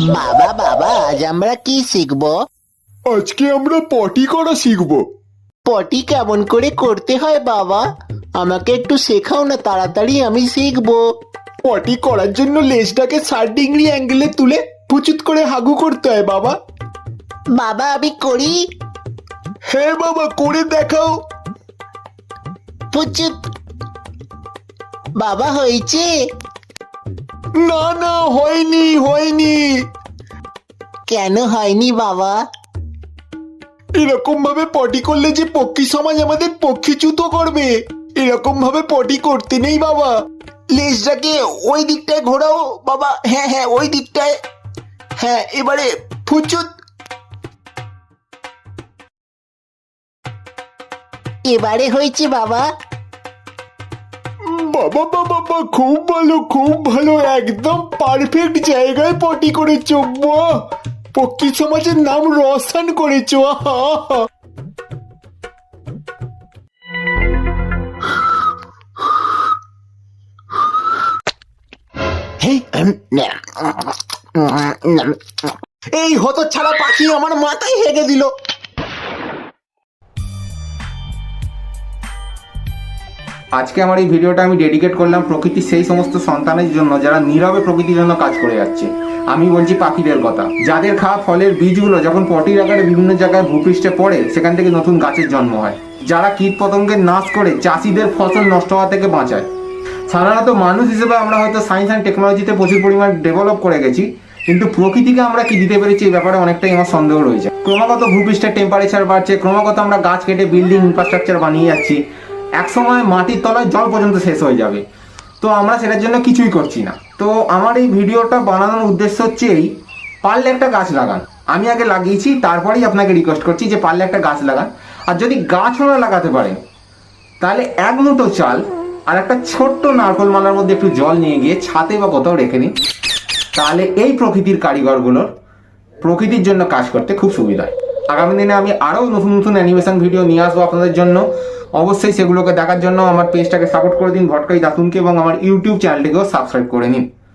বাবা বাবা, আজ আমরা কি শিখবো? আজকে আমরা পটি করা শিখবো। পটি কেমন করে করতে হয় বাবা? আমাকে একটু শেখাও না, তাড়াতাড়ি আমি শিখবো। পটি করার জন্য লেজটাকে 60 ডিগ্রি অ্যাঙ্গেলে তুলে ফুচুত করে হাগু করতে হয় বাবা। বাবা আমি করি। হ্যাঁ বাবা, করে দেখাও। পুচুত। বাবা হয়েছে? না না, হয়নি হয়নি। কেন হয়নি বাবা? এরকম ভাবে পটি করলে যে পক্ষী সমাজ আমাদের পক্ষীচ্যুত করবে, এরকম ভাবে পটি করতে নেই বাবা। লেজটাকে ওই দিকটায় ঘোরাও বাবা। হ্যাঁ হ্যাঁ, ওই দিকটায়। হ্যাঁ, এবারে ফুচুত। এবারে হয়েছে বাবা। বাবা বাবা বাবা, খুব ভালো খুব ভালো, একদম পারফেক্ট জায়গায় পটি করেছো। বাহ, পক্ষী সমাজের নাম রোশন করেছো। আহা! এই হতচ্ছাড়া পাখি আমার মাথায় হেগে দিল। আজকে আমার এই ভিডিওটা আমি ডেডিকেট করলাম প্রকৃতির সেই সমস্ত সন্তানের জন্য যারা নীরবে প্রকৃতির জন্য কাজ করে যাচ্ছে। আমি বলছি পাখিদের কথা, যাদের খাওয়া ফলের বীজগুলো যখন পটির আকারে বিভিন্ন জায়গায় ভূপৃষ্ঠে পড়ে, সেখান থেকে নতুন গাছের জন্ম হয়। যারা কীট পতঙ্গের নাশ করে চাষিদের ফসল নষ্ট হওয়া থেকে বাঁচায়। সাধারণত মানুষ হিসেবে আমরা হয়তো সায়েন্স অ্যান্ড টেকনোলজিতে প্রচুর পরিমাণ ডেভেলপ করে গেছি, কিন্তু প্রকৃতিকে আমরা কি দিতে পেরেছি এই ব্যাপারে অনেকটাই আমার সন্দেহ রয়েছে। ক্রমাগত ভূপৃষ্ঠের টেম্পারেচার বাড়ছে, ক্রমাগত আমরা গাছ কেটে বিল্ডিং ইনফ্রাস্ট্রাকচার বানিয়ে যাচ্ছি। একসময় মাটির তলায় জল পর্যন্ত শেষ হয়ে যাবে, তো আমরা সেটার জন্য কিছুই করছি না। তো আমার এই ভিডিওটা বানানোর উদ্দেশ্য হচ্ছে এই, পারলে একটা গাছ লাগান। আমি আগে লাগিয়েছি, তারপরেই আপনাকে রিকোয়েস্ট করছি যে পারলে একটা গাছ লাগান। আর যদি গাছও না লাগাতে পারেন, তাহলে এক মুঠো চাল আর একটা ছোট্ট নারকোল মালার মধ্যে একটু জল নিয়ে গিয়ে ছাদে বা কোথাও রেখে দিন। তাহলে এই প্রকৃতির কারিগরগুলোর প্রকৃতির জন্য কাজ করতে খুব সুবিধা হয়। আগামী দিনে আমি আরও নতুন নতুন অ্যানিমেশন ভিডিও নিয়ে আসবো আপনাদের জন্য। অবশ্যই সেগুলোকে দেখার জন্য আমার পেজটাকে সাপোর্ট করে দিন ভটকাই দাতুনকে, এবং আমার ইউটিউব চ্যানেলটিকেও সাবস্ক্রাইব করে নিন।